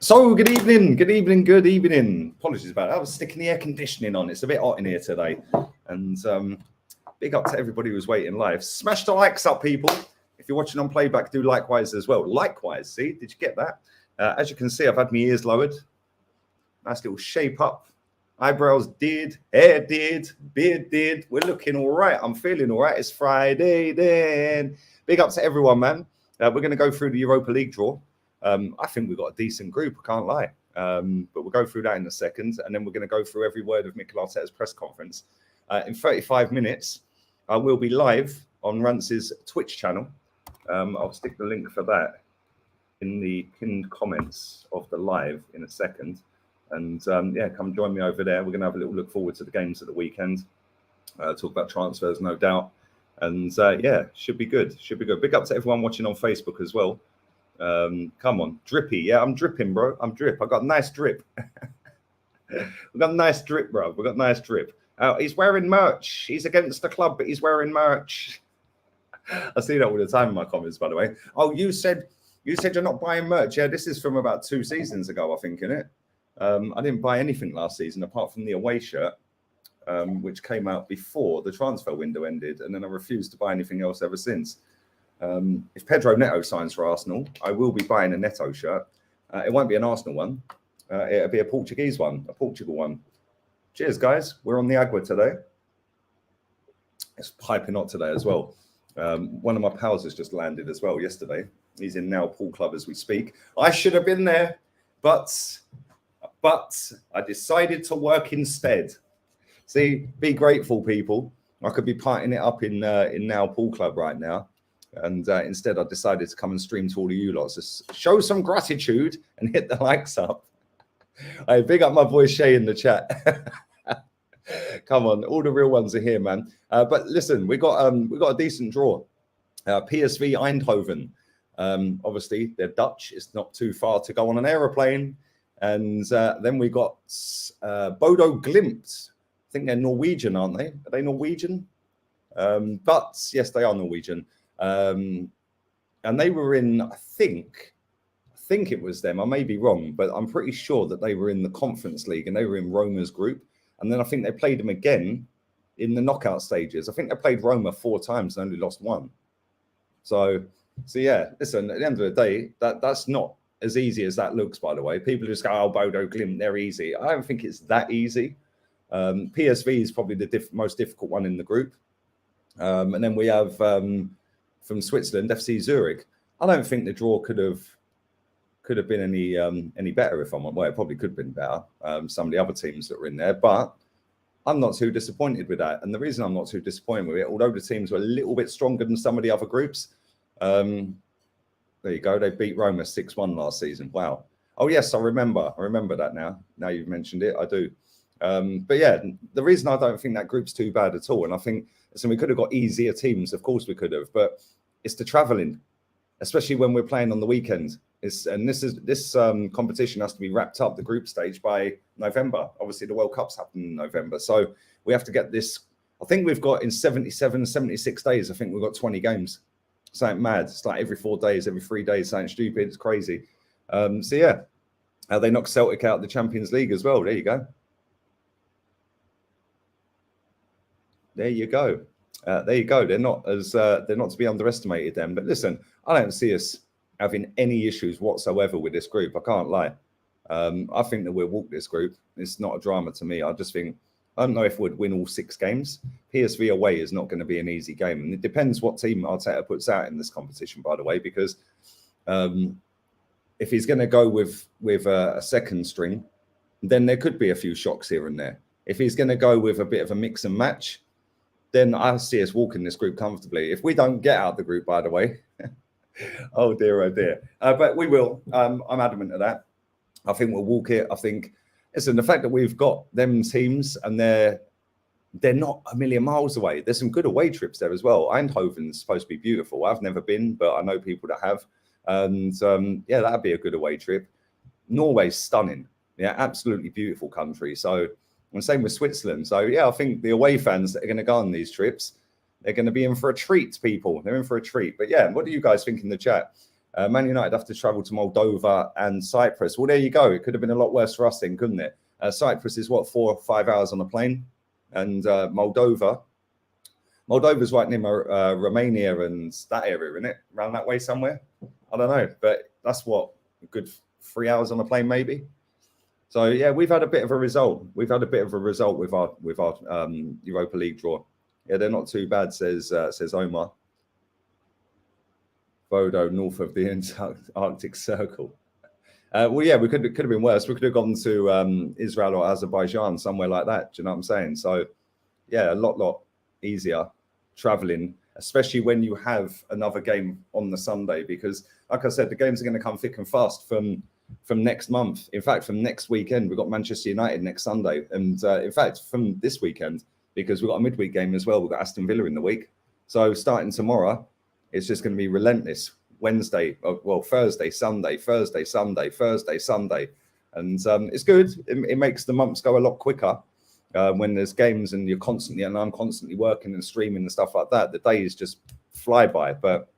So, good evening. Apologies about that. I was sticking the air conditioning on. It's a bit hot in here today. And big up to everybody who's waiting live. Smash the likes up, people. If you're watching on playback, do likewise as well. Likewise, see? Did you get that? As you can see, I've had my ears lowered. Nice little shape up. Eyebrows did, hair did, beard did. We're looking all right. I'm feeling all right. It's Friday then. Big up to everyone, man. We're going to go through the Europa League draw. I think we've got a decent group, I can't lie. But we'll go through that in a second. And then we're going to go through every word of Mikel Arteta's press conference. In 35 minutes, I will be live on Rance's Twitch channel. I'll stick the link for that in the pinned comments of the live in a second. And yeah, come join me over there. We're going to have a little look forward to the games at the weekend. Talk about transfers, no doubt. And yeah, should be good. Should be good. Big up to everyone watching on Facebook as well. Come on, drippy. Yeah, I'm dripping, bro. I'm drip. I got a nice drip. We got a nice drip, bro. We got a nice drip. He's wearing merch. He's against the club, but he's wearing merch. I see that all the time in my comments, by the way. Oh, you said you're not buying merch. Yeah, this is from about 2 seasons ago, I think, innit? I didn't buy anything last season apart from the away shirt, which came out before the transfer window ended, and then I refused to buy anything else ever since. If Pedro Neto signs for Arsenal, I will be buying a Neto shirt. It won't be an Arsenal one. It'll be a Portuguese one, a Portugal one. Cheers, guys. We're on the Agua today. It's piping hot today as well. One of my pals has just landed as well yesterday. He's in now Pool Club as we speak. I should have been there, but I decided to work instead. See, be grateful, people. I could be partying it up in now Pool Club right now. And instead, I decided to come and stream to all of you lots. Just show some gratitude and hit the likes up. I big up my boy Shay in the chat. Come on, all the real ones are here, man. But listen, we got a decent draw. PSV Eindhoven. Obviously, they're Dutch. It's not too far to go on an aeroplane. And then we got Bodo Glimt. I think they're Norwegian, aren't they? Are they Norwegian? But yes, they are Norwegian. And they were in, I think it was them. I may be wrong, but I'm pretty sure that they were in the Conference League and they were in Roma's group. And then I think they played them again in the knockout stages. I think they played Roma 4 times and only lost 1. So yeah, listen, at the end of the day, that's not as easy as that looks, by the way. People just go, oh, Bodo Glimt, they're easy. I don't think it's that easy. PSV is probably the most difficult one in the group. And then we have... from Switzerland, FC Zurich. I don't think the draw could have been any better if I'm well, it probably could have been better. Some of the other teams that were in there, but I'm not too disappointed with that. And the reason I'm not too disappointed with it, although the teams were a little bit stronger than some of the other groups, there you go. They beat Roma 6-1 last season. Wow. Oh yes, I remember that now. Now you've mentioned it, I do. But yeah, the reason I don't think that group's too bad at all, and I think we could have got easier teams, of course we could have, but it's the travelling, especially when we're playing on the weekend. This competition has to be wrapped up, the group stage, by November. Obviously, the World Cup's happening in November, so we have to get this. I think we've got in 76 days. I think we've got 20 games. Something mad. It's like every 4 days, every 3 days. Something stupid. It's crazy. So yeah, they knocked Celtic out of the Champions League as well. There you go. There you go. There you go. They're not to be underestimated then. But listen, I don't see us having any issues whatsoever with this group. I can't lie. I think that we'll walk this group. It's not a drama to me. I just think, I don't know if we'd win all 6 games. PSV away is not going to be an easy game. And it depends what team Arteta puts out in this competition, by the way, because if he's going to go with a second string, then there could be a few shocks here and there. If he's going to go with a bit of a mix and match, then I see us walking this group comfortably. If we don't get out the group, by the way, oh dear. But we will. I'm adamant of that. I think we'll walk it. I think, listen, the fact that we've got them teams and they're not a million miles away. There's some good away trips there as well. Eindhoven's supposed to be beautiful. I've never been, but I know people that have. And yeah, that'd be a good away trip. Norway's stunning. Yeah, absolutely beautiful country. So, and same with Switzerland. So, yeah, I think the away fans that are going to go on these trips, they're going to be in for a treat, people. They're in for a treat. But, yeah, what do you guys think in the chat? Man United have to travel to Moldova and Cyprus. Well, there you go. It could have been a lot worse for us then, couldn't it? Cyprus is what, 4 or 5 hours on a plane, and Moldova's right near Romania and that area, isn't it? Around that way somewhere. I don't know, but that's what, a good 3 hours on a plane maybe. So yeah, we've had a bit of a result. We've had a bit of a result with our Europa League draw. Yeah, they're not too bad, says Omar. Bodo, north of the Arctic Circle. Well, yeah, we could have been worse. We could have gone to Israel or Azerbaijan, somewhere like that. Do you know what I'm saying? So yeah, a lot easier traveling, especially when you have another game on the Sunday, because like I said, the games are going to come thick and fast from next month. In fact, from next weekend, we've got Manchester United next Sunday. And in fact, from this weekend, because we've got a midweek game as well, we've got Aston Villa in the week. So starting tomorrow, it's just going to be relentless. Thursday, Sunday. And it's good. It makes the months go a lot quicker when there's games and I'm constantly working and streaming and stuff like that. The days just fly by. But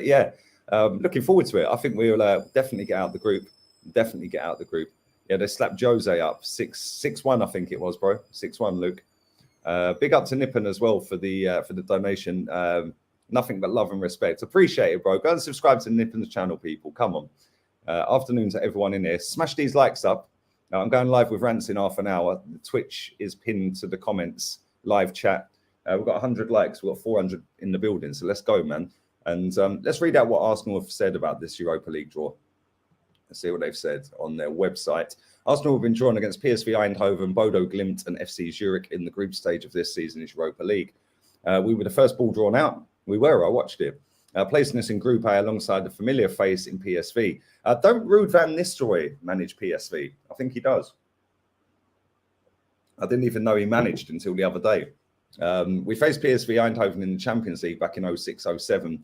yeah, looking forward to it. I think we'll definitely get out the group. Yeah, they slapped Jose up 6-1, I think it was, bro. 6-1, Luke. Big up to Nippon as well for the donation. Nothing but love and respect. Appreciate it, bro. Go and subscribe to Nippon's channel, people. Come on. Afternoon to everyone in here. Smash these likes up. I'm going live with Rants in half an hour. The Twitch is pinned to the comments. Live chat. We've got 100 likes. We've got 400 in the building. So let's go, man. And let's read out what Arsenal have said about this Europa League draw. Let's see what they've said on their website. Arsenal have been drawn against PSV Eindhoven, Bodo Glimt and FC Zurich in the group stage of this season's Europa League. We were the first ball drawn out. We were. I watched it. Placing us in Group A alongside the familiar face in PSV. Don't Ruud van Nistelrooy manage PSV? I think he does. I didn't even know he managed until the other day. We faced PSV Eindhoven in the Champions League back in 06-07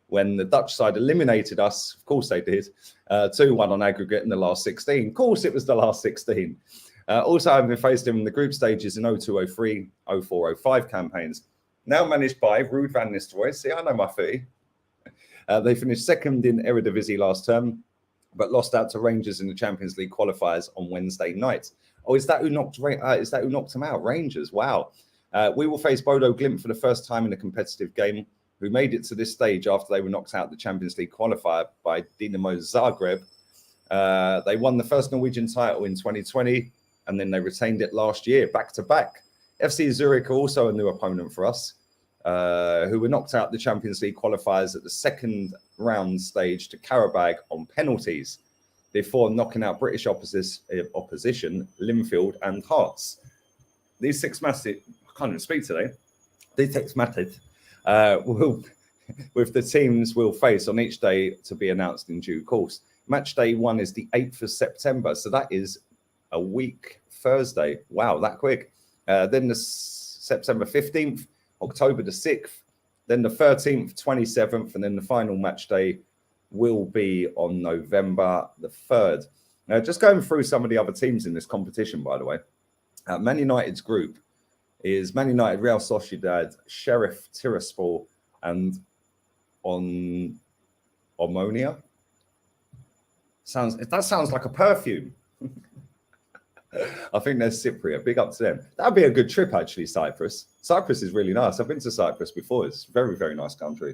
when the Dutch side eliminated us. Of course they did. 2-1 on aggregate in the last 16. Of course it was the last 16. Also, I've been faced him in the group stages in 02-03, 04-05 campaigns. Now managed by Ruud van Nistelrooy. See, I know my footy. They finished second in Eredivisie last term, but lost out to Rangers in the Champions League qualifiers on Wednesday night. Oh, is that who knocked them out? Rangers. Wow. We will face Bodo Glimt for the first time in a competitive game, who made it to this stage after they were knocked out the Champions League qualifier by Dinamo Zagreb. They won the first Norwegian title in 2020, and then they retained it last year, back to back. FC Zurich are also a new opponent for us, who were knocked out the Champions League qualifiers at the second round stage to Karabag on penalties before knocking out British opposition, Linfield and Hearts. These 6 matches, I can't even speak today, these 6 matches with the teams we'll face on each day to be announced in due course. Match day 1 is the 8th of September, so that is a week Thursday. Wow, that quick. Then the September 15th, October the 6th, then the 13th, 27th, and then the final match day will be on November the 3rd. Now, just going through some of the other teams in this competition, by the way. Man United's group is Man United, Real Sociedad, Sheriff Tiraspol, and Omonia. That sounds like a perfume. I think there's Cypriot. Big up to them. That'd be a good trip, actually, Cyprus. Cyprus is really nice. I've been to Cyprus before. It's a very, very nice country.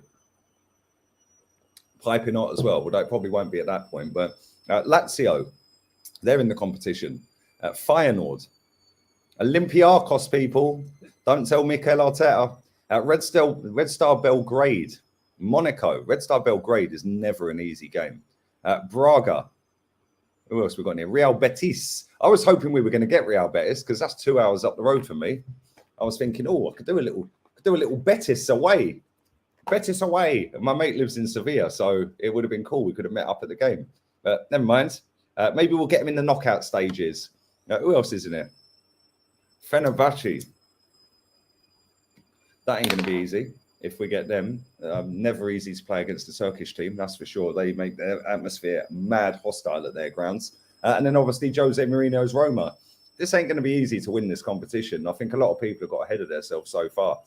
Piping hot as well, although it probably won't be at that point. But Lazio, they're in the competition. Feyenoord. Olympiacos, people. Don't tell Mikel Arteta. Red Star Belgrade. Monaco. Red Star Belgrade is never an easy game. Braga. Who else we got in here? Real Betis. I was hoping we were going to get Real Betis because that's 2 hours up the road for me. I was thinking, I could do a little Betis away. Betis away. My mate lives in Sevilla, so it would have been cool. We could have met up at the game. But never mind. Maybe we'll get him in the knockout stages. Who else is in it? Fenerbahce. That ain't going to be easy if we get them. Never easy to play against the Turkish team, that's for sure. They make their atmosphere mad hostile at their grounds. And then obviously Jose Mourinho's Roma. This ain't going to be easy to win this competition. I think a lot of people have got ahead of themselves so far.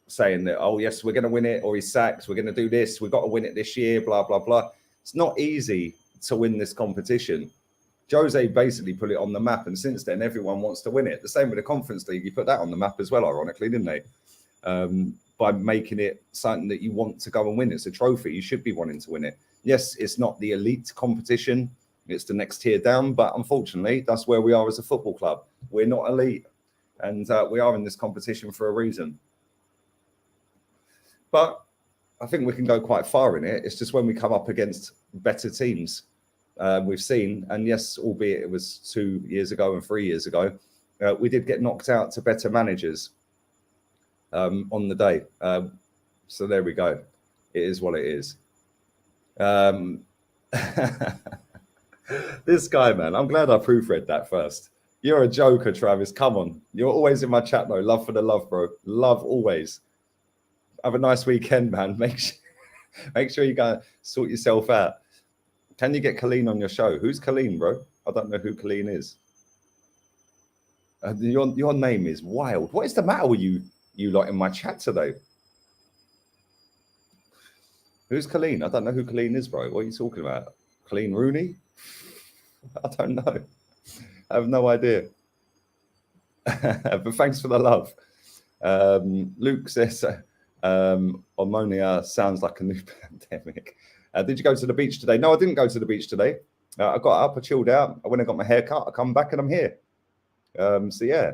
saying that, oh, yes, we're going to win it, or Issac, we're going to do this, we've got to win it this year, blah, blah, blah. It's not easy to win this competition. Jose basically put it on the map, and since then, everyone wants to win it. The same with the Conference League. You put that on the map as well, ironically, didn't they? By making it something that you want to go and win. It's a trophy. You should be wanting to win it. Yes, it's not the elite competition. It's the next tier down, but unfortunately, that's where we are as a football club. We're not elite, and we are in this competition for a reason. But I think we can go quite far in it. It's just when we come up against better teams, we've seen, and yes, albeit it was 2 years ago and 3 years ago, we did get knocked out to better managers on the day. So there we go. It is what it is. This guy, man, I'm glad I proofread that first. You're a joker, Travis. Come on. You're always in my chat, though. Love for the love, bro. Love always. Have a nice weekend, man. Make sure you go sort yourself out. Can you get Colleen on your show? Who's Colleen, bro? I don't know who Colleen is. Your name is wild. What is the matter with you lot in my chat today? Who's Colleen? I don't know who Colleen is, bro. What are you talking about? Colleen Rooney? I don't know. I have no idea. But thanks for the love. Luke says, Ammonia sounds like a new pandemic. Did you go to the beach today? No, I didn't go to the beach today. I got up, I chilled out. I went and got my hair cut. I come back and I'm here. So, yeah.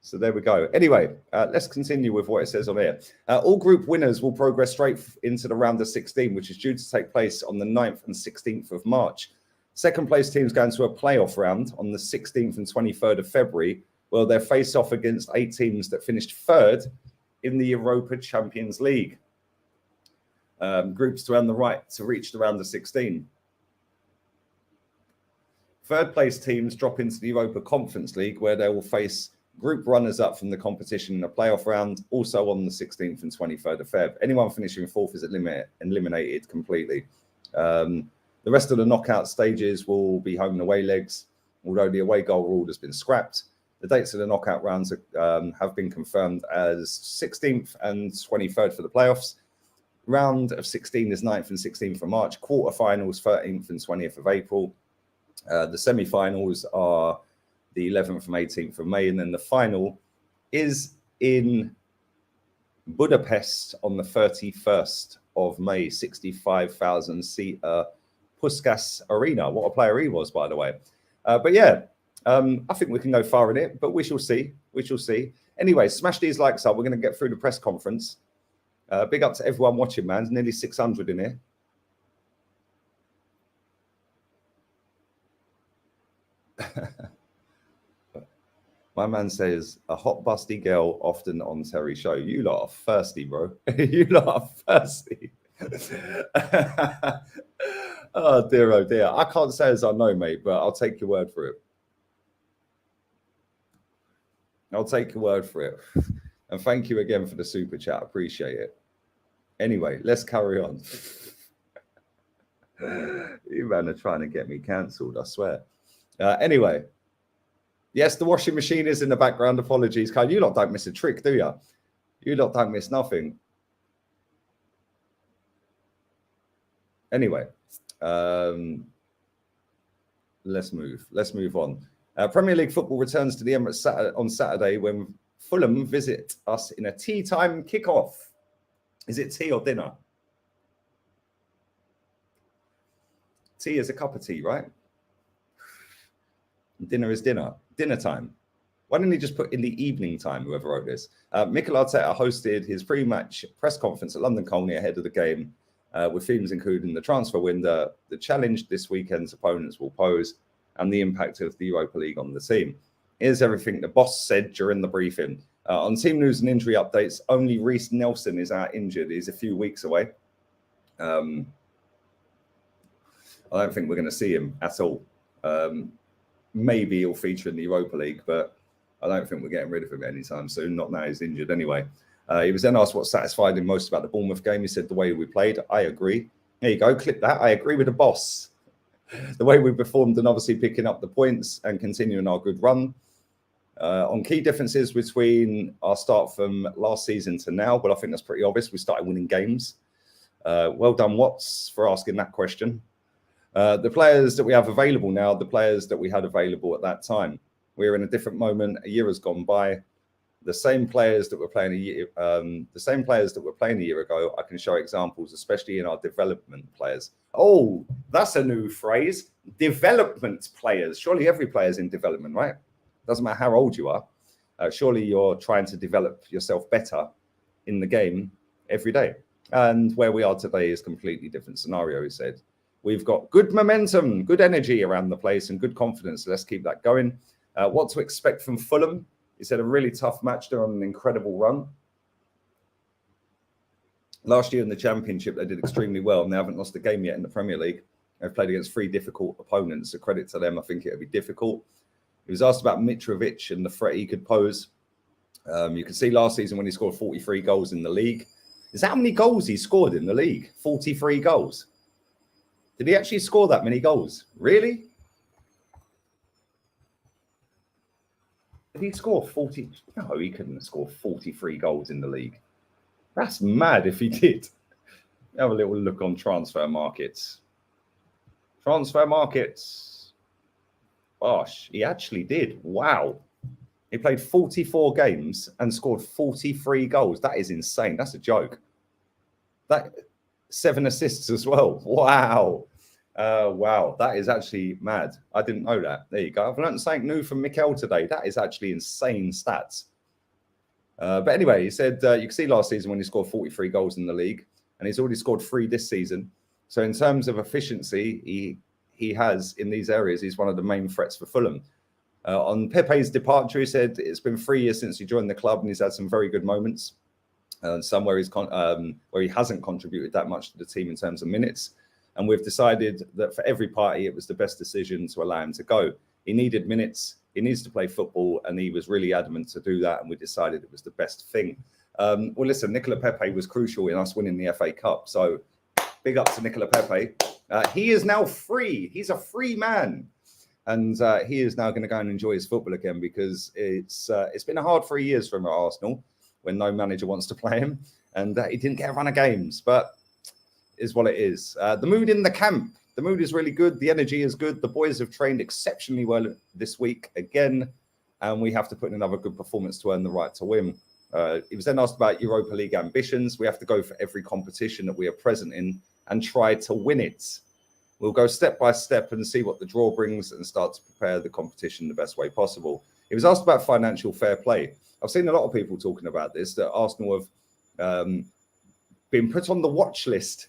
So there we go. Anyway, let's continue with what it says on here. All group winners will progress straight into the round of 16, which is due to take place on the 9th and 16th of March. Second place teams go into a playoff round on the 16th and 23rd of February, where they'll face off against 8 teams that finished third in the Europa Champions League. Groups to earn the right to reach the round of 16. Third place teams drop into the Europa Conference League, where they will face group runners-up from the competition in a playoff round, also on the 16th and 23rd of Feb. Anyone finishing fourth is eliminated completely. The rest of the knockout stages will be home and away legs, although the away goal rule has been scrapped. The dates of the knockout rounds have been confirmed as 16th and 23rd for the playoffs. Round of 16 is 9th and 16th of March. Quarterfinals, 13th and 20th of April. The semi-finals are the 11th and 18th of May, and then the final is in Budapest on the 31st of May, 65,000-seat Puskás Arena. What a player he was, by the way. But yeah, I think we can go far in it, but we shall see. We shall see. Anyway, smash these likes up. We're going to get through the press conference. Big up to everyone watching, man. There's nearly 600 in here. My man says, a hot busty girl often on Terry's show. You lot are thirsty, bro. You lot are thirsty. Oh, dear, oh, dear. I can't say as I know, mate, but I'll take your word for it. I'll take your word for it. And thank you again for the super chat. Appreciate it. Anyway, let's carry on. You man are trying to get me cancelled, I swear. Anyway. Yes, the washing machine is in the background. Apologies, Kyle. You lot don't miss a trick, do you? You lot don't miss nothing. Anyway, let's move on. Premier League football returns to the Emirates on Saturday when Fulham visit us in a tea time kickoff. Is it tea or dinner? Tea is a cup of tea, right? Dinner is dinner. Dinner time. Why didn't he just put in the evening time, whoever wrote this? Mikel Arteta hosted his pre-match press conference at London Colney ahead of the game, with themes including the transfer window, the challenge this weekend's opponents will pose, and the impact of the Europa League on the team. Here's everything the boss said during the briefing. On team news and injury updates, only Reece Nelson is out injured. He's a few weeks away. I don't think we're going to see him at all. Maybe he'll feature in the Europa League, but I don't think we're getting rid of him anytime soon. Not now he's injured anyway. He was then asked what satisfied him most about the Bournemouth game. He said the way we played. I agree. There you go. Clip that. I agree with the boss. The way we performed and obviously picking up the points and continuing our good run. On key differences between our start from last season to now, well, I think that's pretty obvious. We started winning games. Well done, Watts, for asking that question. The players that we have available now, the players that we had available at that time. We're in a different moment. A year has gone by. The same players that were playing a year ago, I can show examples, especially in our development players. Oh, that's a new phrase. Development players. Surely every player's in development, right? Doesn't matter how old you are. Surely you're trying to develop yourself better in the game every day. And where we are today is a completely different scenario, he said. We've got good momentum, good energy around the place and good confidence. So let's keep that going. What to expect from Fulham? He said a really tough match. They're on an incredible run. Last year in the Championship, they did extremely well, and they haven't lost a game yet in the Premier League. They've played against 3 difficult opponents. So credit to them. I think it would be difficult. He was asked about Mitrovic and the threat he could pose. You can see last season when he scored 43 goals in the league. Is that how many goals he scored in the league? 43 goals. Did he actually score that many goals? Really? Did he score 40? No, he couldn't have scored 43 goals in the league. That's mad if he did. Have a little look on transfer markets. Transfer markets. Gosh, he actually did. Wow. He played 44 games and scored 43 goals. That is insane. That's a joke. That 7 assists as well. Wow. Wow. That is actually mad. I didn't know that. There you go. I've learned something new from Mikel today. That is actually insane stats. But anyway, he said you can see last season when he scored 43 goals in the league, and he's already scored 3 this season. So in terms of efficiency, he has in these areas, he's one of the main threats for Fulham. On Pepe's departure, he said it's been 3 years since he joined the club, and he's had some very good moments. Some where he hasn't contributed that much to the team in terms of minutes. And we've decided that for every party, it was the best decision to allow him to go. He needed minutes. He needs to play football, and he was really adamant to do that. And we decided it was the best thing. Well, listen, Nicola Pepe was crucial in us winning the FA Cup. So big up to Nicola Pepe. He is now free. He's a free man. And he is now going to go and enjoy his football again, because it's been a hard 3 years for him at Arsenal when no manager wants to play him. And he didn't get a run of games, but is what it is. The mood in the camp. The mood is really good. The energy is good. The boys have trained exceptionally well this week again, and we have to put in another good performance to earn the right to win. He was then asked about Europa League ambitions. We have to go for every competition that we are present in and try to win it. We'll go step by step and see what the draw brings and start to prepare the competition the best way possible. He was asked about financial fair play. I've seen a lot of people talking about this, that Arsenal have been put on the watch list.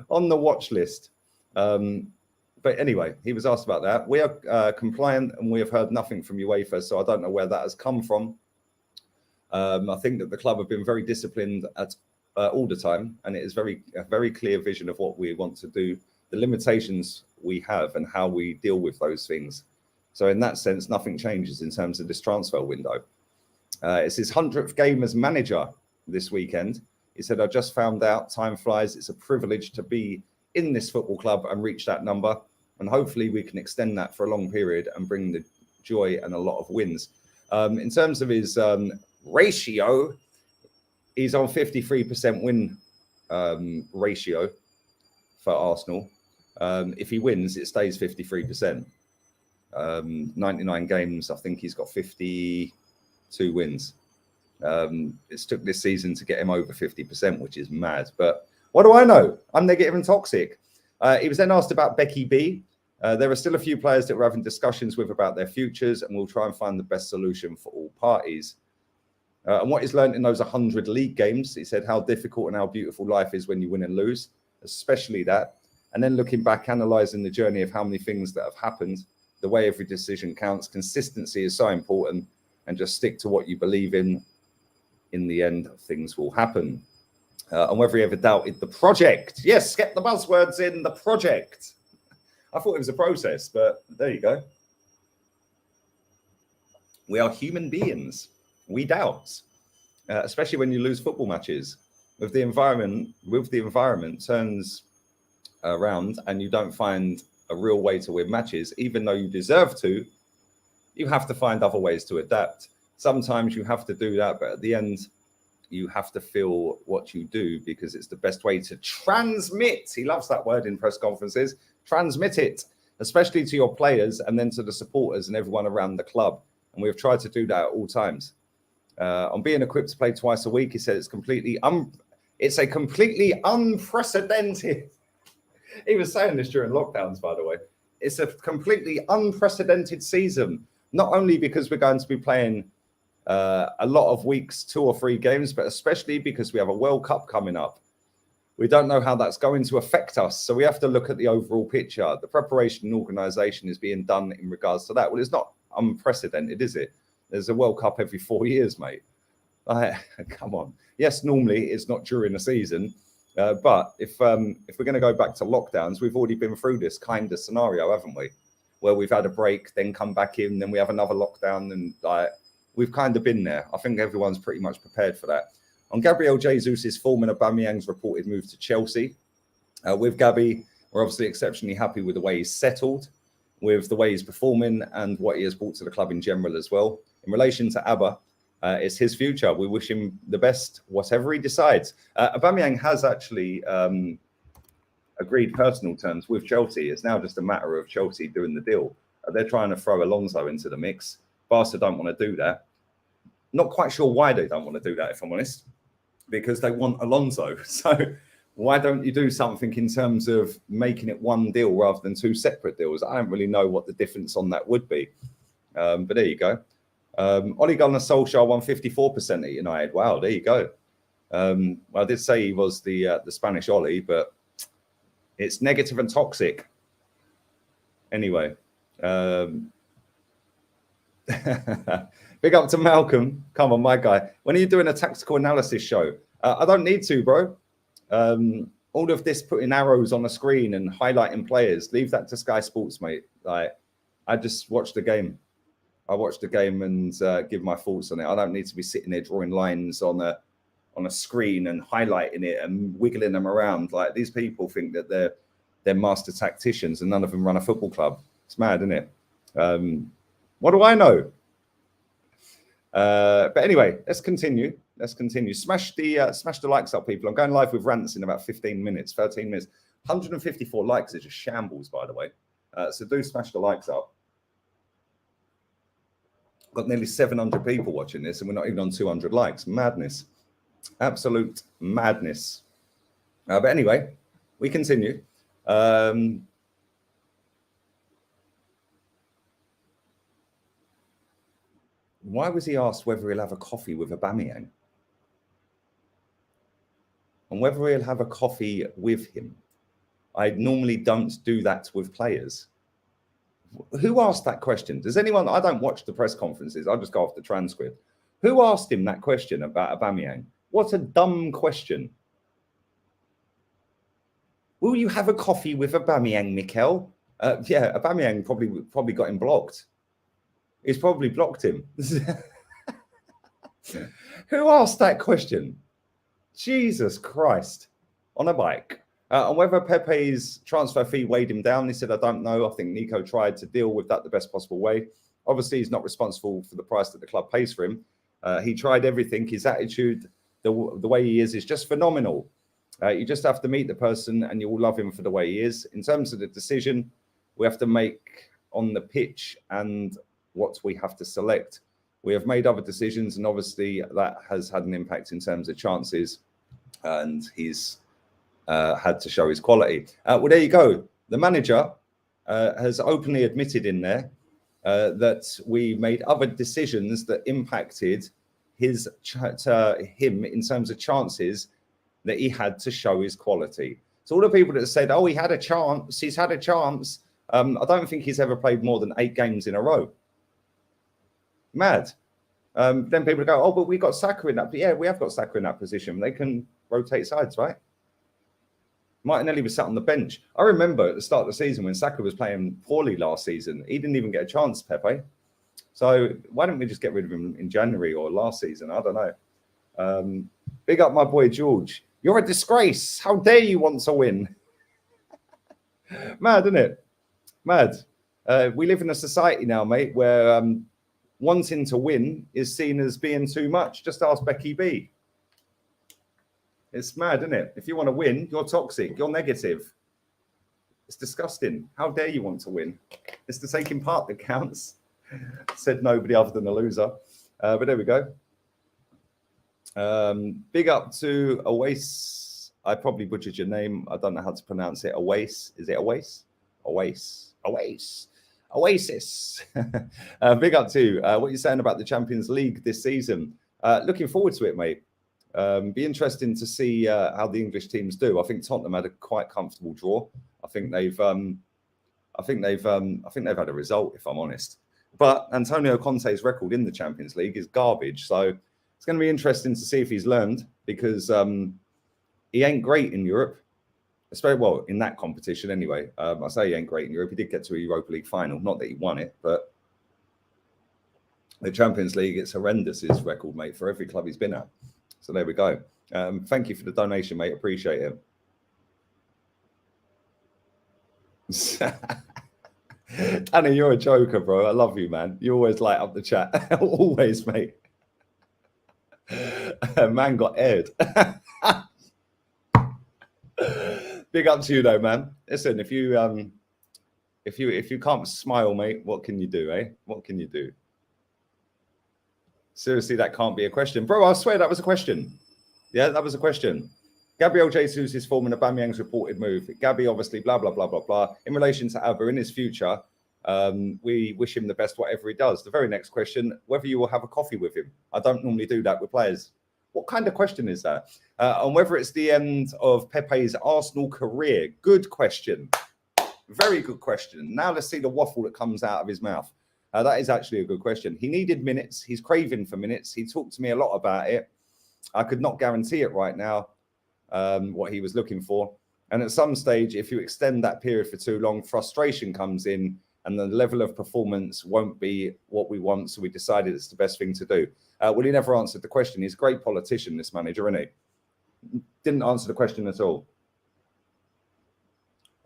On the watch list. But anyway, he was asked about that. We are compliant, and we have heard nothing from UEFA, so I don't know where that has come from. I think that the club have been very disciplined at all the time, and it is a very clear vision of what we want to do, the limitations we have, and how we deal with those things. So in that sense, nothing changes in terms of this transfer window. It's his 100th game as manager this weekend. He said, I just found out, time flies. It's a privilege to be in this football club and reach that number. And hopefully we can extend that for a long period and bring the joy and a lot of wins. In terms of his ratio, he's on 53% win ratio for Arsenal. If he wins, it stays 53%. 99 games, I think he's got 52 wins. It's took this season to get him over 50%, which is mad. But what do I know? I'm negative and toxic. He was then asked about Becky B. There are still a few players that we're having discussions with about their futures, and we'll try and find the best solution for all parties. And what he's learned in those 100 league games, he said how difficult and how beautiful life is when you win and lose, especially that. And then looking back, analysing the journey of how many things that have happened, the way every decision counts. Consistency is so important, and just stick to what you believe in. In the end, things will happen. And whether he ever doubted the project. Yes, get the buzzwords in, the project. I thought it was a process, but there you go. We are human beings. We doubt, especially when you lose football matches. If the environment turns around and you don't find a real way to win matches, even though you deserve to, you have to find other ways to adapt. Sometimes you have to do that, but at the end, you have to feel what you do because it's the best way to transmit. He loves that word in press conferences. Transmit it, especially to your players and then to the supporters and everyone around the club. And we've tried to do that at all times. On being equipped to play twice a week, he said it's a completely unprecedented. He was saying this during lockdowns, by the way. It's a completely unprecedented season, not only because we're going to be playing a lot of weeks, 2 or 3 games, but especially because we have a World Cup coming up. We don't know how that's going to affect us. So we have to look at the overall picture. The preparation and organisation is being done in regards to that. Well, it's not unprecedented, is it? There's a World Cup every 4 years, mate. Come on. Yes, normally it's not during the season. But if we're going to go back to lockdowns, we've already been through this kind of scenario, haven't we? Where we've had a break, then come back in, then we have another lockdown, and we've kind of been there. I think everyone's pretty much prepared for that. On Gabriel Jesus' form and Aubameyang's reported move to Chelsea. With Gabby, we're obviously exceptionally happy with the way he's settled, with the way he's performing and what he has brought to the club in general as well. In relation to Abba, it's his future. We wish him the best, whatever he decides. Aubameyang has actually agreed personal terms with Chelsea. It's now just a matter of Chelsea doing the deal. They're trying to throw Alonso into the mix. Barca don't want to do that. Not quite sure why they don't want to do that, if I'm honest, because they want Alonso. So why don't you do something in terms of making it one deal rather than 2 separate deals? I don't really know what the difference on that would be. But there you go. Ole Gunnar Solskjaer won 54% at United. Wow, there you go. Well, I did say he was the Spanish Ole, but it's negative and toxic. Anyway. Big up to Malcolm. Come on, my guy. When are you doing a tactical analysis show? I don't need to, bro. All of this putting arrows on the screen and highlighting players, leave that to Sky Sports, mate. I just watch the game. I watch the game and give my thoughts on it. I don't need to be sitting there drawing lines on a screen and highlighting it and wiggling them around. Like, these people think that they're master tacticians and none of them run a football club. It's mad, isn't it? What do I know? But anyway, let's continue. Smash the likes up, people. I'm going live with rants in about 13 minutes. 154 likes is just shambles, by the way. So do smash the likes up. Got nearly 700 people watching this, and we're not even on 200 likes. Madness. Absolute madness. But anyway, we continue. Why was he asked whether he'll have a coffee with Aubameyang? And whether he'll have a coffee with him. I normally don't do that with players. Who asked that question? Does anyone? I don't watch the press conferences. I just go off the transcript. Who asked him that question about Aubameyang? What a dumb question. Will you have a coffee with Aubameyang, Mikel? Yeah, Aubameyang probably got him blocked. He's probably blocked him. Who asked that question? Jesus Christ. On a bike. And whether Pepe's transfer fee weighed him down, he said, I don't know. I think Nico tried to deal with that the best possible way. Obviously, he's not responsible for the price that the club pays for him. He tried everything. His attitude, the way he is just phenomenal. You just have to meet the person and you will love him for the way he is. In terms of the decision we have to make on the pitch and what we have to select, we have made other decisions, and obviously that has had an impact in terms of chances, and he's had to show his quality. Well, there you go. The manager has openly admitted in there that we made other decisions that impacted him in terms of chances that he had to show his quality. So all the people that said, oh, he had a chance, he's had a chance. I don't think he's ever played more than 8 games in a row. Mad. Then people go, oh, but we got Saka in that. But yeah, we have got Saka in that position. They can rotate sides, right? Martinelli was sat on the bench. I remember at the start of the season when Saka was playing poorly last season, he didn't even get a chance, Pepe. So why don't we just get rid of him in January or last season? I don't know. Big up my boy George. You're a disgrace. How dare you want to win? Mad, isn't it? Mad. We live in a society now, mate, where wanting to win is seen as being too much. Just ask Becky B. It's mad, isn't it? If you want to win, you're toxic. You're negative. It's disgusting. How dare you want to win? It's the taking part that counts. Said nobody other than a loser. But there we go. Big up to Oasis. I probably butchered your name. I don't know how to pronounce it. Oasis. Is it Oasis? Oasis. Oasis. Oasis. Big up to what you're saying about the Champions League this season. Looking forward to it, mate. Be interesting to see how the English teams do. I think Tottenham had a quite comfortable draw. I think they've had a result, if I'm honest. But Antonio Conte's record in the Champions League is garbage. So it's going to be interesting to see if he's learned, because he ain't great in Europe. Especially, well, in that competition anyway. I say he ain't great in Europe. He did get to a Europa League final. Not that he won it, but the Champions League, it's horrendous, his record, mate, for every club he's been at. So there we go. Thank you for the donation, mate. Appreciate it. Danny, you're a joker, bro. I love you, man. You always light up the chat. Always, mate. Man got aired. Big up to you, though, man. Listen, if you can't smile, mate, what can you do, eh? What can you do? Seriously, that can't be a question. Bro, I swear that was a question. Yeah, that was a question. Gabriel Jesus is forming Aubameyang's reported move. Gabby, obviously, blah, blah, blah, blah, blah. In relation to Alba, in his future, we wish him the best, whatever he does. The very next question, whether you will have a coffee with him. I don't normally do that with players. What kind of question is that? And whether it's the end of Pepe's Arsenal career. Good question. Very good question. Now let's see the waffle that comes out of his mouth. That is actually a good question. He needed minutes. He's craving for minutes. He talked to me a lot about it. I could not guarantee it right now, what he was looking for. And at some stage, if you extend that period for too long, frustration comes in and the level of performance won't be what we want. So we decided it's the best thing to do. Well, he never answered the question. He's a great politician, this manager, isn't he? Didn't answer the question at all.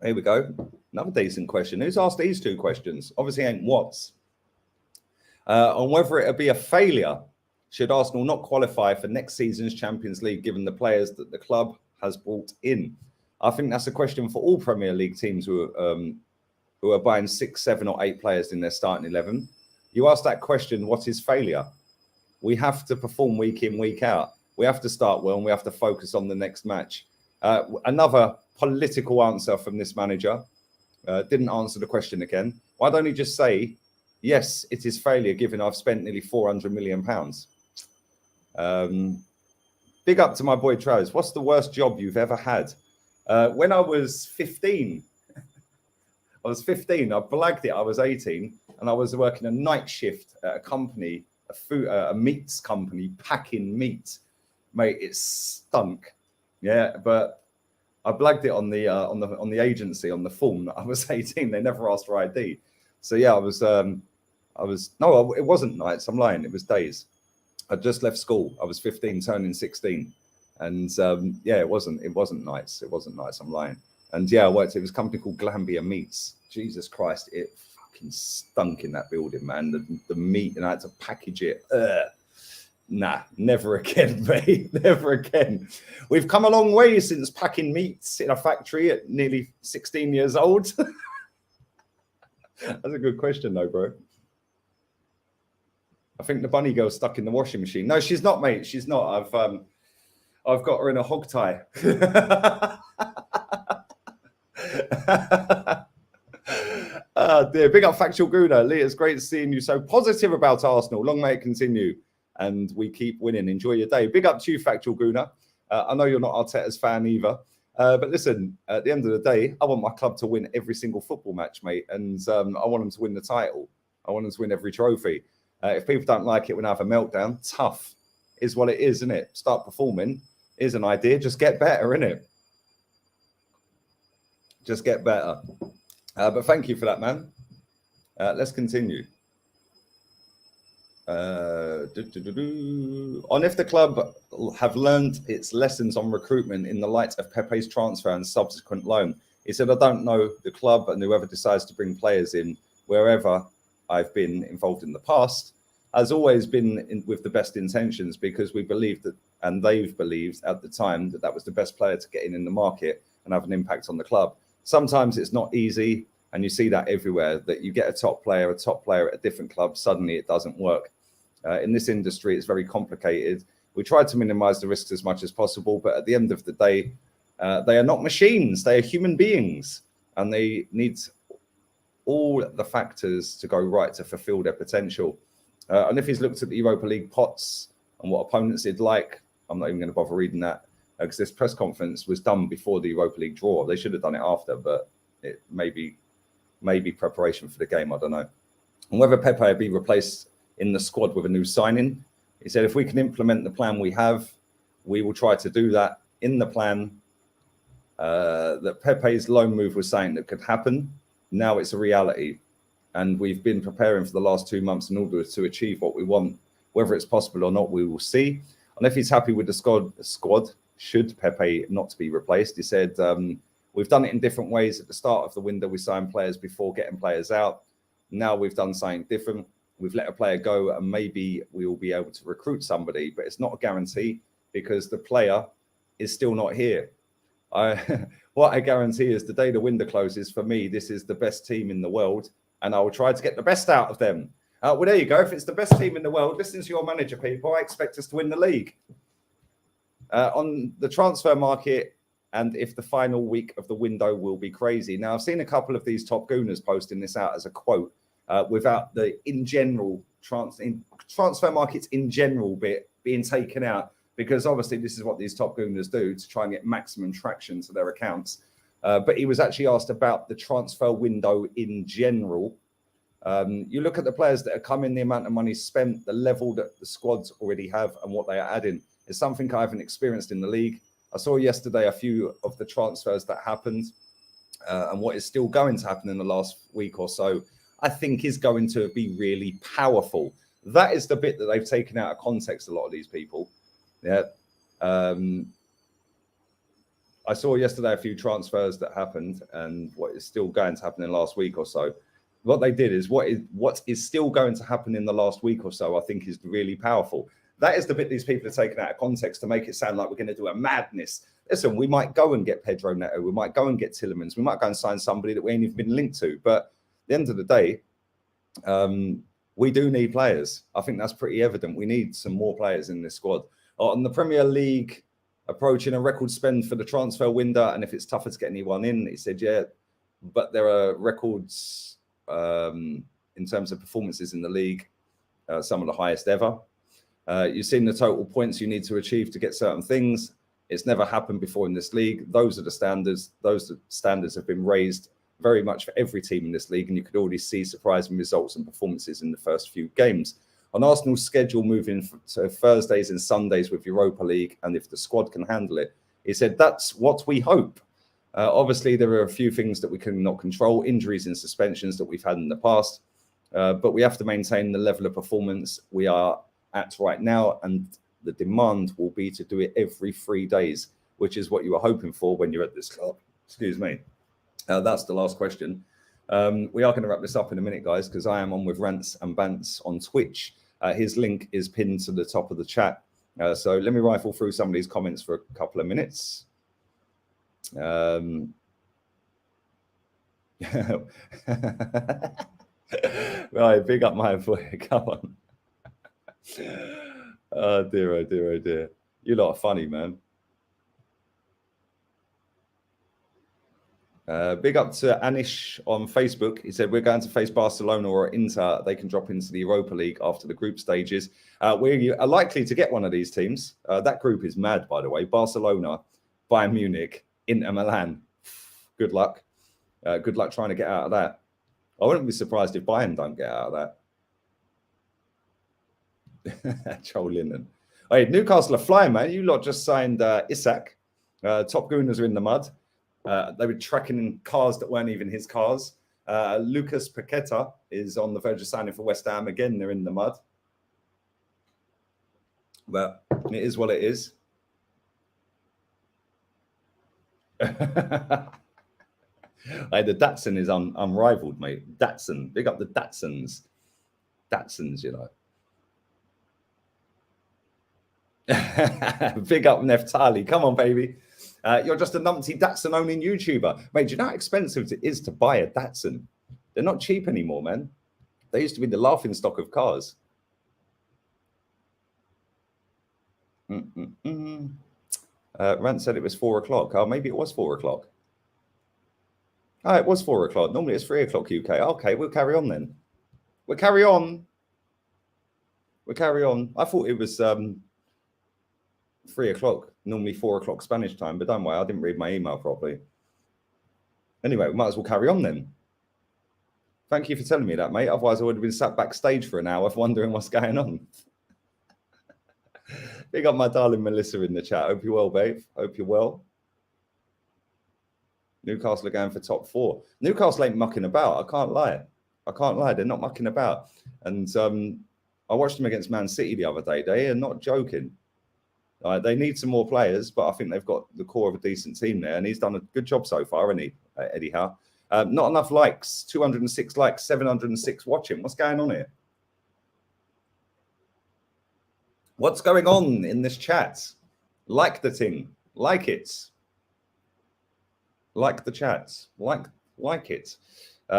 Here we go. Another decent question. Who's asked these two questions? Obviously ain't Watts. On whether it'll be a failure should Arsenal not qualify for next season's Champions League, given the players that the club has brought in. I think that's a question for all Premier League teams who are buying 6, 7 or 8 players in their starting 11. You ask that question, what is failure? We have to perform week in, week out. We have to start well and we have to focus on the next match. Another political answer from this manager. Didn't answer the question again. Why don't he just say, yes, it is failure, given I've spent nearly £400 million. Big up to my boy Traz. What's the worst job you've ever had? When I was 15, I blagged it. I was 18 and I was working a night shift at a company, a meats company, packing meat. Mate, it stunk. Yeah, but I blagged it on the agency, on the form that I was 18. They never asked for ID. So yeah, no, it wasn't nights. I'm lying. It was days. I just left school. I was 15, turning 16. And yeah, it wasn't nights. It wasn't nights. I'm lying. And yeah, it was a company called Glambia Meats. Jesus Christ, it fucking stunk in that building, man. The meat, and I had to package it. Nah, never again, mate. Never again. We've come a long way since packing meats in a factory at nearly 16 years old. That's a good question, though, bro. I think the bunny girl's stuck in the washing machine. No, she's not, mate. She's not. I've got her in a hog tie. Dear. Big up Factual Guna. Lee, it's great seeing you so positive about Arsenal. Long may it continue. And we keep winning. Enjoy your day. Big up to you, Factual Guna. I know you're not Arteta's fan either. But listen, at the end of the day, I want my club to win every single football match, mate. And I want them to win the title. I want them to win every trophy. If people don't like it when I have a meltdown, tough is what it is, isn't it? Start performing is an idea. Just get better, innit? Just get better. But thank you for that, man. Let's continue. On if the club have learned its lessons on recruitment in the light of Pepe's transfer and subsequent loan. He said, I don't know the club and whoever decides to bring players in wherever I've been involved in the past, has always been with the best intentions, because we believed that, and they've believed at the time, that that was the best player to get in the market and have an impact on the club. Sometimes it's not easy, and you see that everywhere, that you get a top player at a different club, suddenly it doesn't work. In this industry, it's very complicated. We try to minimize the risks as much as possible, but at the end of the day, they are not machines, they are human beings, and they need all the factors to go right to fulfill their potential. And if he's looked at the Europa League pots and what opponents he'd like, I'm not even going to bother reading that, because this press conference was done before the Europa League draw. They should have done it after, but it may be preparation for the game, I don't know. And whether Pepe will be replaced in the squad with a new signing, he said, if we can implement the plan we have, we will try to do that. In the plan, that Pepe's loan move was something that could happen. Now it's a reality, and we've been preparing for the last 2 months in order to achieve what we want. Whether it's possible or not, we will see. And if he's happy with the squad, should Pepe not to be replaced, he said, we've done it in different ways. At the start of the window, we signed players before getting players out. Now we've done something different. We've let a player go, and maybe we will be able to recruit somebody, but it's not a guarantee, because the player is still not here. What I guarantee is the day the window closes, for me, this is the best team in the world, and I will try to get the best out of them. Well, there you go. If it's the best team in the world, listen to your manager, people. I expect us to win the league. On the transfer market, and if the final week of the window will be crazy. Now, I've seen a couple of these top gooners posting this out as a quote, without the in general transfer markets in general bit being taken out, because obviously this is what these top gooners do to try and get maximum traction to their accounts. But he was actually asked about the transfer window in general. You look at the players that are coming, the amount of money spent, the level that the squads already have, and what they are adding is something I haven't experienced in the league. I saw yesterday a few of the transfers that happened, and what is still going to happen in the last week or so, I think is going to be really powerful. That is the bit that they've taken out of context, a lot of these people. Yeah. I saw yesterday a few transfers that happened, and what is still going to happen in the last week or so. What they did is what is still going to happen in the last week or so, I think, is really powerful. That is the bit these people are taking out of context to make it sound like we're going to do a madness. Listen, we might go and get Pedro Neto, we might go and get Tillemans, we might go and sign somebody that we ain't even been linked to. But at the end of the day, we do need players. I think that's pretty evident. We need some more players in this squad. On the Premier League, approaching a record spend for the transfer window, and if it's tougher to get anyone in, he said, yeah, but there are records in terms of performances in the league, some of the highest ever. You've seen the total points you need to achieve to get certain things. It's never happened before in this league. Those are the standards. Those standards have been raised very much for every team in this league, and you could already see surprising results and performances in the first few games. On Arsenal's schedule moving to Thursdays and Sundays with Europa League, and if the squad can handle it, he said that's what we hope. Obviously, there are a few things that we cannot control, injuries and suspensions that we've had in the past, but we have to maintain the level of performance we are at right now, and the demand will be to do it every 3 days, which is what you were hoping for when you're at this club. Excuse me. That's the last question. We are going to wrap this up in a minute, guys, because I am on with Rants and Bants on Twitch. His link is pinned to the top of the chat. So let me rifle through some of these comments for a couple of minutes. Right, big up my boy. Come on. Oh dear, oh dear, oh dear. You lot are funny, man. Big up to Anish on Facebook. He said, we're going to face Barcelona or Inter. They can drop into the Europa League after the group stages. We are likely to get one of these teams. That group is mad, by the way. Barcelona, Bayern Munich, Inter Milan. Good luck. Good luck trying to get out of that. I wouldn't be surprised if Bayern don't get out of that. Joel Linden. Hey, Newcastle are flying, man. You lot just signed Issac. Top Gooners are in the mud. They were tracking in cars that weren't even his cars. Lucas Paqueta is on the verge of signing for West Ham. Again, they're in the mud. But it is what it is. Hey, the Datsun is unrivaled, mate. Datsun, big up the Datsuns. Datsuns, you know. Big up Neftali. Come on, baby. You're just a numpty Datsun owning YouTuber. Mate, do you know how expensive it is to buy a Datsun? They're not cheap anymore, man. They used to be the laughing stock of cars. Rant said it was 4 o'clock. Oh, maybe it was 4 o'clock. Oh, it was 4 o'clock. Normally it's 3 o'clock UK. Okay, we'll carry on then. We'll carry on. I thought it was 3 o'clock. Normally 4 o'clock Spanish time, but don't worry, I didn't read my email properly. Anyway, we might as well carry on then. Thank you for telling me that, mate. Otherwise, I would have been sat backstage for an hour wondering what's going on. Big up my darling Melissa in the chat. Hope you're well, babe. Hope you're well. Newcastle are going for top 4. Newcastle ain't mucking about. I can't lie. They're not mucking about. And I watched them against Man City the other day. They are not joking. They need some more players, but I think they've got the core of a decent team there. And he's done a good job so far, hasn't he, Eddie Howe? Not enough likes. 206 likes, 706 watching. What's going on here? What's going on in this chat? Like the thing. Like it. Like the chats. Like it.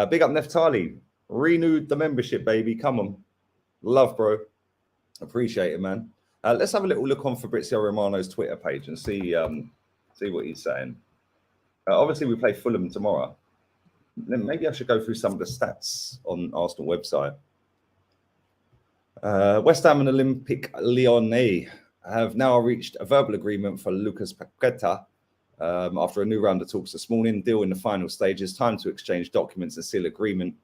Big up Neftali. Renewed the membership, baby. Come on. Love, bro. Appreciate it, man. Let's have a little look on Fabrizio Romano's Twitter page and see what he's saying. Obviously, we play Fulham tomorrow. Then maybe I should go through some of the stats on Arsenal website. West Ham and Olympique Lyonnais have now reached a verbal agreement for Lucas Paqueta after a new round of talks this morning. Deal in the final stages. Time to exchange documents and seal agreement.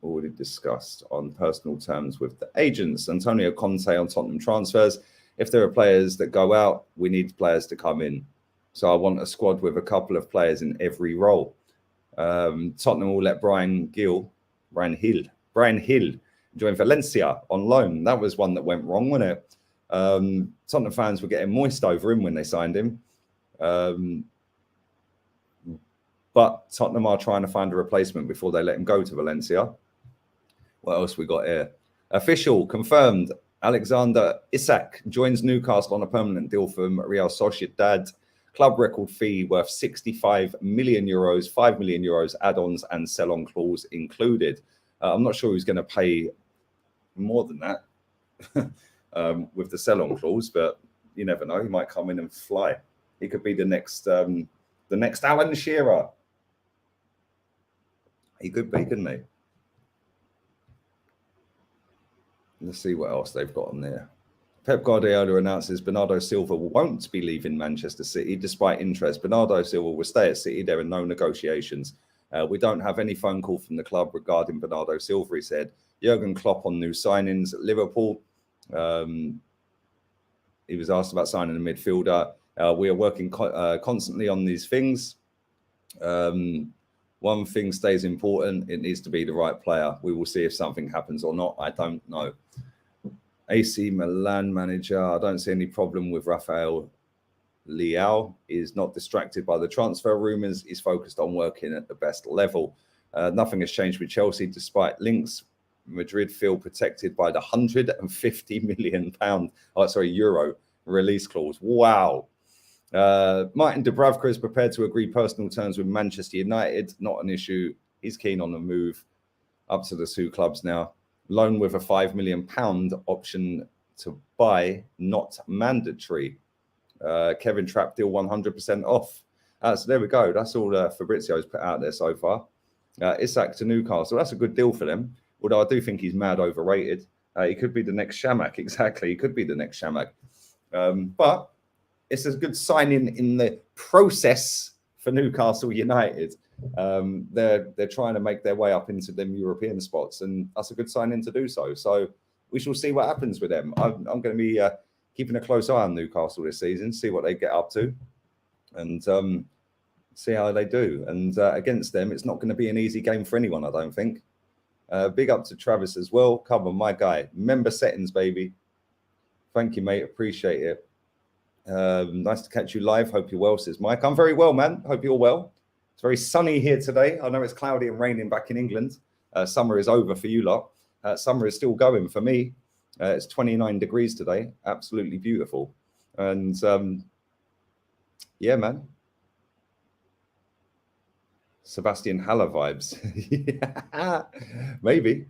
Already discussed on personal terms with the agents. Antonio Conte on Tottenham transfers. If there are players that go out, we need players to come in. So I want a squad with a couple of players in every role. Tottenham will let Brian Hill join Valencia on loan. That was one that went wrong, wasn't it? Tottenham fans were getting moist over him when they signed him. But Tottenham are trying to find a replacement before they let him go to Valencia. What else we got here? Official confirmed. Alexander Issac joins Newcastle on a permanent deal from Real Sociedad. Club record fee worth 65 million euros, 5 million euros add-ons and sell-on clause included. I'm not sure who's going to pay more than that with the sell-on clause, but you never know. He might come in and fly. He could be the next Alan Shearer. He could be, couldn't he? Let's see what else they've got on there. Pep Guardiola announces Bernardo Silva won't be leaving Manchester City despite interest. Bernardo Silva will stay at City. There are no negotiations. We don't have any phone call from the club regarding Bernardo Silva, he said. Jurgen Klopp on new signings at Liverpool. He was asked about signing a midfielder. We are working constantly on these things. One thing stays important. It needs to be the right player. We will see if something happens or not. I don't know. AC Milan manager. I don't see any problem with Rafael Leao. Is not distracted by the transfer rumours. He's focused on working at the best level. Nothing has changed with Chelsea despite links. Madrid feel protected by the £150 million euro release clause. Wow. Martin Dubravka is prepared to agree personal terms with Manchester United. Not an issue. He's keen on the move. Up to the two clubs now. Loan with a £5 million option to buy, not mandatory. Kevin Trapp deal 100% off. So there we go. That's all Fabrizio's put out there so far. Issac to Newcastle. That's a good deal for them. Although I do think he's mad overrated. He could be the next Shamak. Exactly. He could be the next Shamak. But it's a good signing in the process for Newcastle United. They're trying to make their way up into them European spots, and that's a good signing to do so. So we shall see what happens with them. I'm going to be keeping a close eye on Newcastle this season, see what they get up to, and see how they do. And against them, it's not going to be an easy game for anyone, I don't think. Big up to Travis as well. Come on, my guy. Member settings, baby. Thank you, mate. Appreciate it. Nice to catch you live. Hope you're well, says Mike. I'm very well, man. Hope you're well. It's very sunny here today. I know it's cloudy and raining back in England. Summer is over for you lot. Summer is still going for me. It's 29 degrees today. Absolutely beautiful. And yeah, man. Sebastian Haller vibes. Yeah, maybe.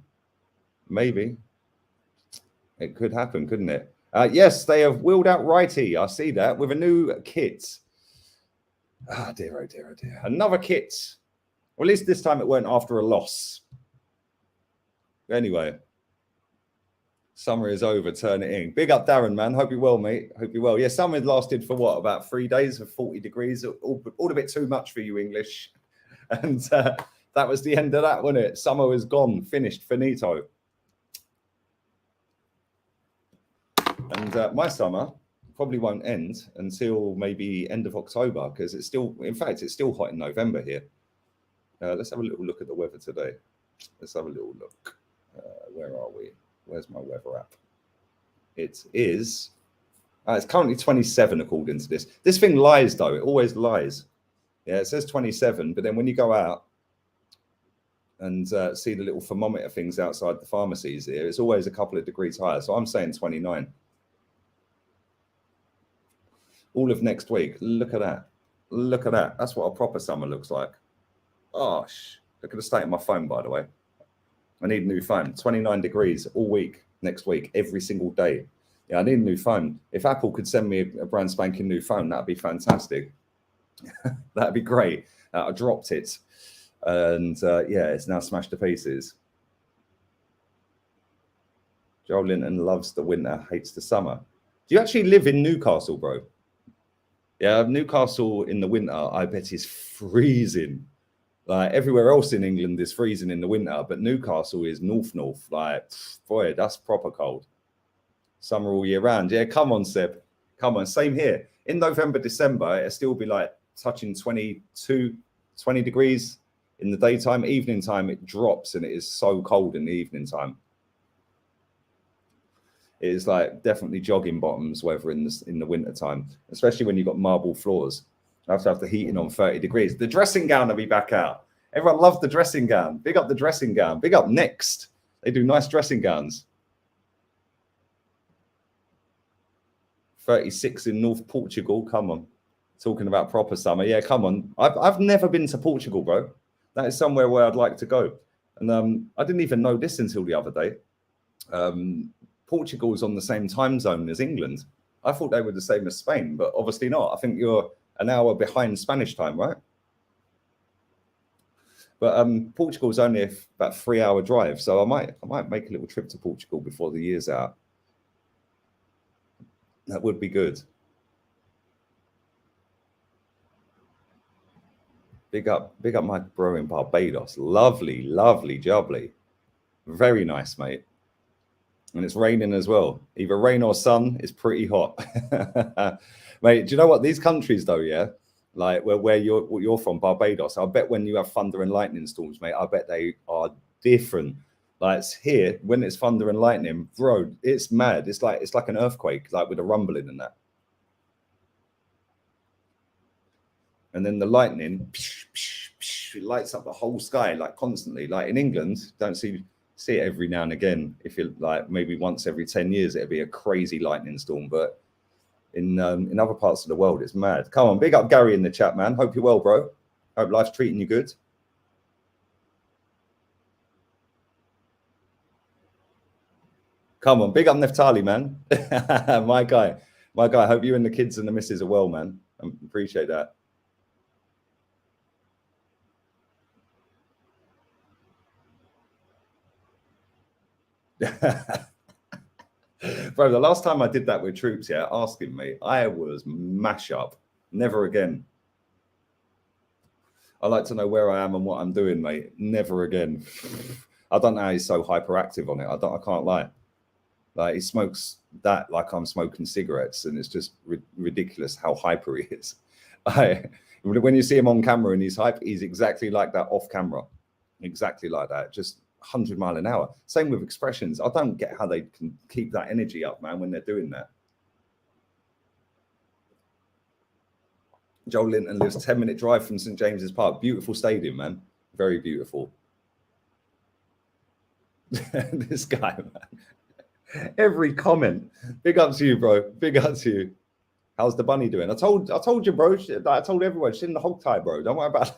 It could happen, couldn't it? Yes, they have wheeled out Righty. I see that with a new kit. Ah, dear, oh dear, oh dear. Another kit. Well, at least this time it weren't after a loss. Anyway, summer is over. Turn it in. Big up, Darren, man. Hope you're well, mate. Hope you're well. Yeah, summer lasted for what? About 3 days of 40 degrees. All a bit too much for you English. And that was the end of that, wasn't it? Summer was gone, finished, finito. And my summer probably won't end until maybe end of October, because it's still, in fact, it's still hot in November here. Let's have a little look at the weather today. Let's have a little look. Where are we? Where's my weather app? It is, it's currently 27 according to this. This thing lies though, it always lies. Yeah, it says 27, but then when you go out and see the little thermometer things outside the pharmacies here, it's always a couple of degrees higher. So I'm saying 29. All of next week. Look at that. Look at that. That's what a proper summer looks like. Gosh. Look at the state of my phone, by the way. I need a new phone. 29 degrees all week, next week, every single day. Yeah, I need a new phone. If Apple could send me a brand spanking new phone, that'd be fantastic. That'd be great. I dropped it. And yeah, it's now smashed to pieces. Joel Linton loves the winter, hates the summer. Do you actually live in Newcastle, bro? Yeah, Newcastle in the winter, I bet is freezing. Like everywhere else in England is freezing in the winter, but Newcastle is north. Like, boy, that's proper cold. Summer all year round. Yeah, come on, Seb. Come on. Same here. In November, December, it'll still be like touching 20 degrees in the daytime. Evening time, it drops and it is so cold in the evening time. It is like definitely jogging bottoms weather in the winter time, especially when you've got marble floors. I have to have the heating on 30 degrees. The dressing gown will be back out. Everyone loves the dressing gown. Big up the dressing gown. Big up Next. They do nice dressing gowns. 36 in North Portugal. Come on. Talking about proper summer. Yeah, come on. I've never been to Portugal, bro. That is somewhere where I'd like to go. And I didn't even know this until the other day. Portugal is on the same time zone as England. I thought they were the same as Spain, but obviously not. I think you're an hour behind Spanish time, right? But Portugal is only about 3-hour drive, so I might make a little trip to Portugal before the year's out. That would be good. Big up my bro in Barbados. Lovely, lovely, jubbly. Very nice, mate. And it's raining as well. Either rain or sun, it's pretty hot. Mate, do you know what? These countries though, yeah, like where you're from, Barbados, I bet when you have thunder and lightning storms, mate, I bet they are different. Like it's here, when it's thunder and lightning, bro, it's mad. It's like an earthquake, like with a rumbling and that. And then the lightning, it lights up the whole sky, like constantly. Like in England, don't see it every now and again. If you like, maybe once every 10 years, it'd be a crazy lightning storm. But in other parts of the world, it's mad. Come on, big up Gary in the chat, man. Hope you're well, bro. Hope life's treating you good. Come on, big up Neftali, man. my guy. Hope you and the kids and the missus are well, man. I appreciate that. Bro, the last time I did that with troops, yeah, asking me, I was mash up. Never again. I like to know where I am and what I'm doing, mate. Never again. I don't know how he's so hyperactive on it. I can't lie. Like he smokes that like I'm smoking cigarettes, and it's just ridiculous how hyper he is. When you see him on camera and he's hype, he's exactly like that off camera. Exactly like that. Just 100 miles an hour. Same with expressions. I don't get how they can keep that energy up, man, when they're doing that. Joel Linton lives 10-minute drive from St James's Park. Beautiful stadium, man. Very beautiful. This guy, man. Every comment. Big up to you, bro. Big up to you. How's the bunny doing? I told you, bro. I told everyone she's in the hog tie, bro. Don't worry about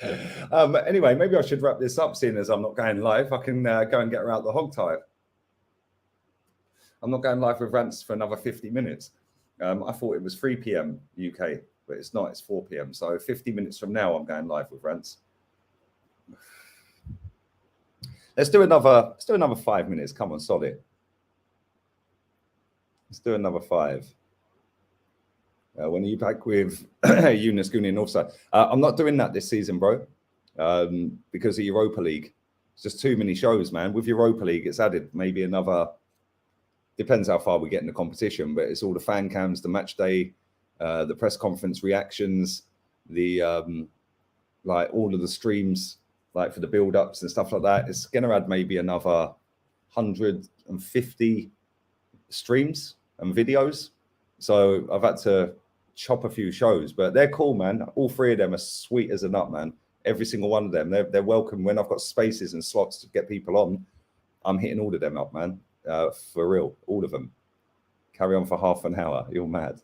it. Anyway, maybe I should wrap this up, seeing as I'm not going live. I can go and get her out the hog tie. I'm not going live with rants for another 50 minutes. I thought it was 3 p.m. UK, but it's not. It's 4 p.m. So 50 minutes from now, I'm going live with rants. Let's do another 5 minutes. Come on, solid. Let's do another 5. When are you back with Eunice Gooney and Northside? I'm not doing that this season, bro, because of Europa League. It's just too many shows, man. With Europa League, it's added maybe another. Depends how far we get in the competition, but it's all the fan cams, the match day, the press conference reactions, the like all of the streams, like for the build-ups and stuff like that. It's going to add maybe another 150 streams and videos. So I've had to chop a few shows, but they're cool, man. All 3 of them are sweet as a nut, man. Every single one of them. They're welcome. When I've got spaces and slots to get people on, I'm hitting all of them up, man. For real, all of them. Carry on for half an hour. You're mad.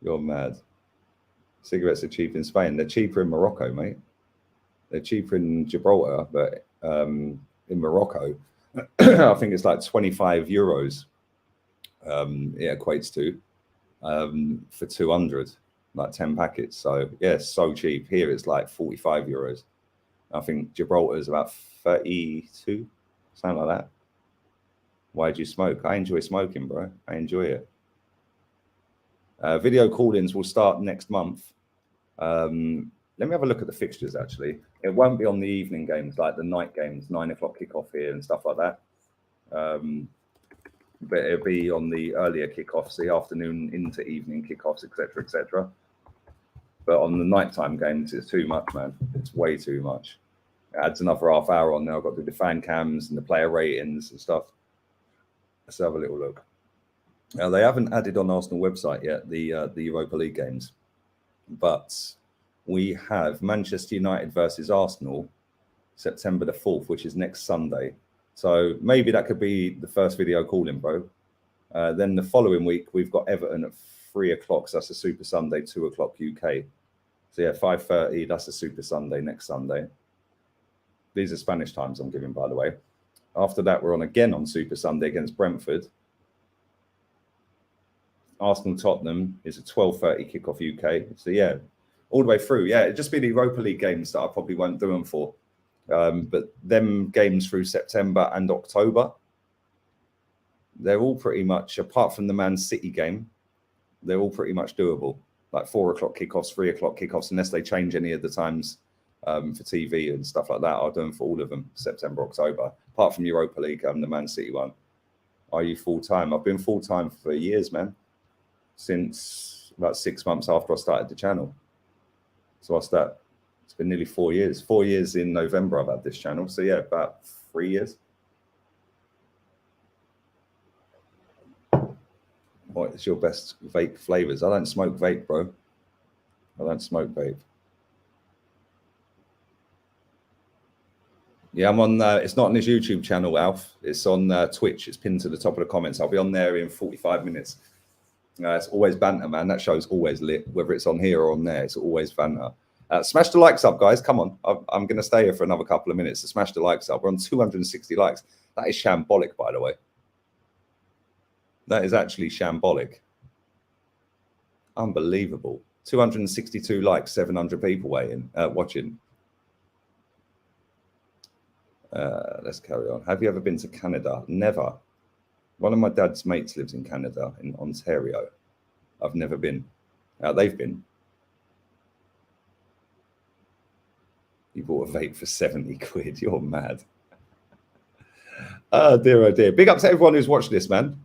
You're mad. Cigarettes are cheap in Spain. They're cheaper in Morocco, mate. They're cheaper in Gibraltar, but in Morocco, I think it's like 25 euros. It equates to for 200, like 10 packets. So yeah, so cheap. Here it's like 45 euros. I think Gibraltar is about 32. Something like that. Why do you smoke? I enjoy smoking, bro. I enjoy it. Video call-ins will start next month. Let me have a look at the fixtures, actually. It won't be on the evening games, like the night games, 9 o'clock kickoff here and stuff like that. But it'll be on the earlier kickoffs, the afternoon into evening kickoffs, etc., etc. But on the nighttime games, it's too much, man. It's way too much. Adds another half hour on there. I've got to do the fan cams and the player ratings and stuff. Let's have a little look. Now, they haven't added on Arsenal website yet the Europa League games, but we have Manchester United versus Arsenal, September the 4th, which is next Sunday. So maybe that could be the first video call-in, bro. Then the following week, we've got Everton at 3 o'clock. So that's a Super Sunday, 2 o'clock UK. So yeah, 5:30, that's a Super Sunday next Sunday. These are Spanish times I'm giving, by the way. After that, we're on again on Super Sunday against Brentford. Arsenal-Tottenham is a 12:30 kickoff UK. So yeah, all the way through. Yeah, it'd just be the Europa League games that I probably won't do them for. But them games through September and October, they're all pretty much, apart from the Man City game, they're all pretty much doable. Like 4 o'clock kickoffs, 3 o'clock kickoffs, unless they change any of the times. For TV and stuff like that, I'll do them for all of them, September, October, apart from Europa League, the Man City one. Are you full-time? I've been full-time for years, man, since about 6 months after I started the channel. So what's that? It's been nearly 4 years. 4 years in November I've had this channel. So yeah, about 3 years. What is your best vape flavors? I don't smoke vape, bro. I don't smoke vape. Yeah, I'm on, it's not on his YouTube channel, Alf. It's on Twitch. It's pinned to the top of the comments. I'll be on there in 45 minutes. It's always banter, man. That show's always lit, whether it's on here or on there. It's always banter. Smash the likes up, guys. Come on. I'm going to stay here for another couple of minutes. So smash the likes up. We're on 260 likes. That is shambolic, by the way. That is actually shambolic. Unbelievable. 262 likes, 700 people watching. Let's carry on. Have you ever been to Canada? Never. One of my dad's mates lives in Canada, in Ontario. I've never been. They've been. You bought a vape for 70 quid. You're mad. Oh dear, oh dear. Big up to everyone who's watched this, man.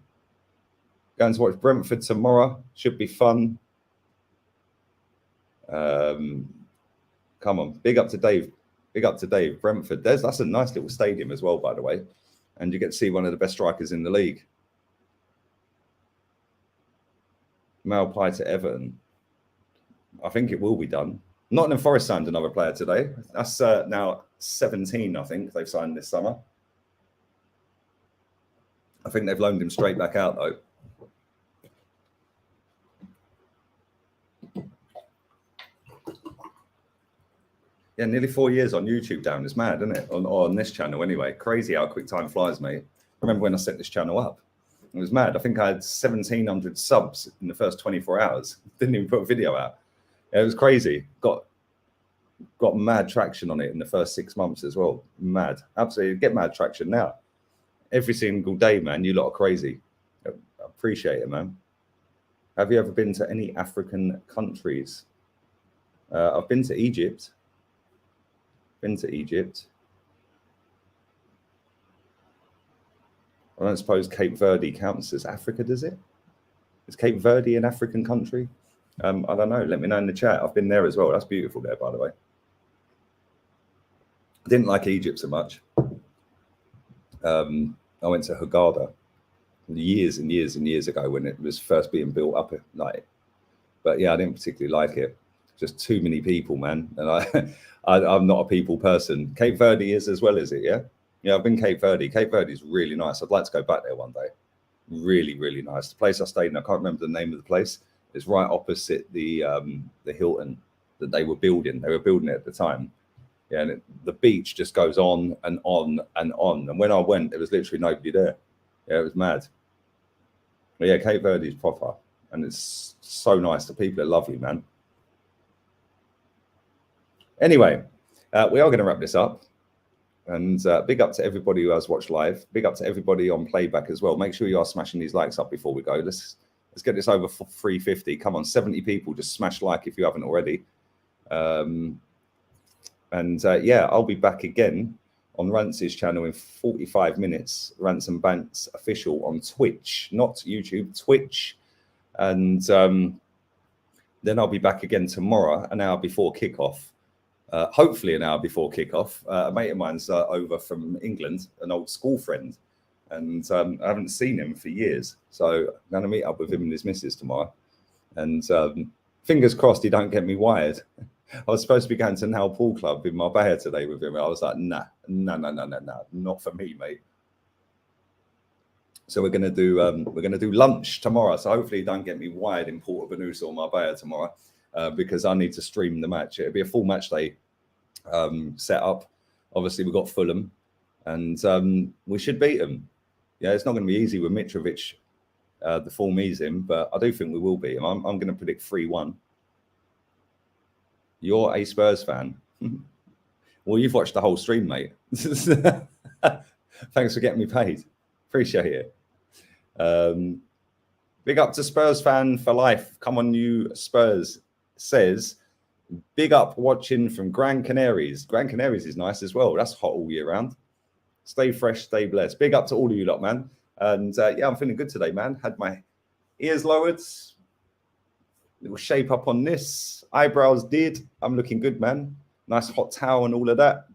Going to watch Brentford tomorrow. Should be fun. Come on. Big up to Dave. Big up to Dave. Brentford. That's a nice little stadium as well, by the way. And you get to see one of the best strikers in the league. Malpai to Everton. I think it will be done. Nottingham Forest signed another player today. That's now 17, I think, they've signed this summer. I think they've loaned him straight back out, though. Yeah, nearly 4 years on YouTube down. It's mad, isn't it? On this channel, anyway. Crazy how quick time flies, mate. I remember when I set this channel up. It was mad. I think I had 1,700 subs in the first 24 hours. Didn't even put a video out. Yeah, it was crazy. Got mad traction on it in the first 6 months as well. Mad. Absolutely. Get mad traction now. Every single day, man. You lot are crazy. I appreciate it, man. Have you ever been to any African countries? I've been to Egypt. I don't suppose Cape Verde counts as Africa, does it? Is Cape Verde an African country? I don't know. Let me know in the chat. I've been there as well. That's beautiful there, by the way. I didn't like Egypt so much. I went to Hurghada years and years and years ago when it was first being built up at night. But yeah, I didn't particularly like it. Just too many people, man. And I'm not a people person. Cape Verde is as well, is it? Yeah. Yeah, I've been Cape Verde. Cape Verde is really nice. I'd like to go back there one day. Really, really nice. The place I stayed in, I can't remember the name of the place. It's right opposite the Hilton that they were building. They were building it at the time. Yeah, and the beach just goes on and on and on. And when I went, there was literally nobody there. Yeah, it was mad. But yeah, Cape Verde is proper. And it's so nice. The people are lovely, man. Anyway, we are going to wrap this up. And big up to everybody who has watched live. Big up to everybody on playback as well. Make sure you are smashing these likes up before we go. Let's get this over for 350. Come on, 70 people. Just smash like if you haven't already. Yeah, I'll be back again on Rance's channel in 45 minutes. Rance and Bants official on Twitch, not YouTube, Twitch. And then I'll be back again tomorrow, an hour before kickoff. Hopefully an hour before kickoff. A mate of mine's over from England, an old school friend, and I haven't seen him for years. So I'm going to meet up with him and his missus tomorrow. And fingers crossed he don't get me wired. I was supposed to be going to Now Pool Club in Marbella today with him. I was like, nah, not for me, mate. So we're gonna do lunch tomorrow. So hopefully he don't get me wired in Porto Banús or Marbella tomorrow. Because I need to stream the match. It'll be a full match day set up. Obviously, we've got Fulham, and we should beat them. Yeah, it's not going to be easy with Mitrovic, the form he's in, but I do think we will beat him. I'm going to predict 3-1. You're a Spurs fan. Well, you've watched the whole stream, mate. Thanks for getting me paid. Appreciate it. Big up to Spurs fan for life. Come on, you Spurs. Says, big up watching from Gran Canaries. Gran Canaries is nice as well. That's hot all year round. Stay fresh, stay blessed. Big up to all of you lot, man. And yeah, I'm feeling good today, man. Had my ears lowered. Little shape up on this. Eyebrows did. I'm looking good, man. Nice hot towel and all of that.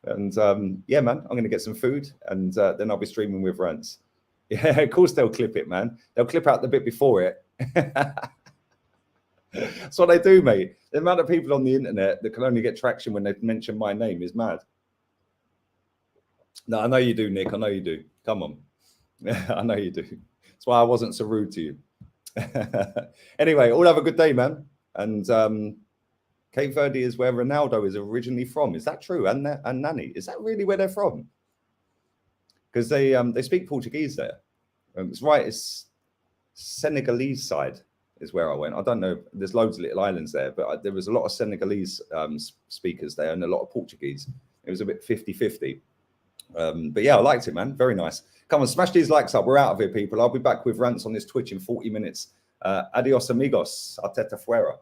And yeah, man, I'm going to get some food. And then I'll be streaming with Rants. Yeah, of course they'll clip it, man. They'll clip out the bit before it. That's what they do, mate. The amount of people on the internet that can only get traction when they mention my name is mad. No, I know you do, Nick. I know you do. Come on. I know you do. That's why I wasn't so rude to you. Anyway, all have a good day, man. And Cape Verde is where Ronaldo is originally from. Is that true? And Nani, is that really where they're from? Because they speak Portuguese there. It's right. It's Senegalese side is where I went. I don't know. There's loads of little islands there, but there was a lot of Senegalese speakers there and a lot of Portuguese. It was a bit 50-50. But yeah, I liked it, man. Very nice. Come on, smash these likes up. We're out of here, people. I'll be back with Rants on this Twitch in 40 minutes. Adios, amigos. Arteta fuera.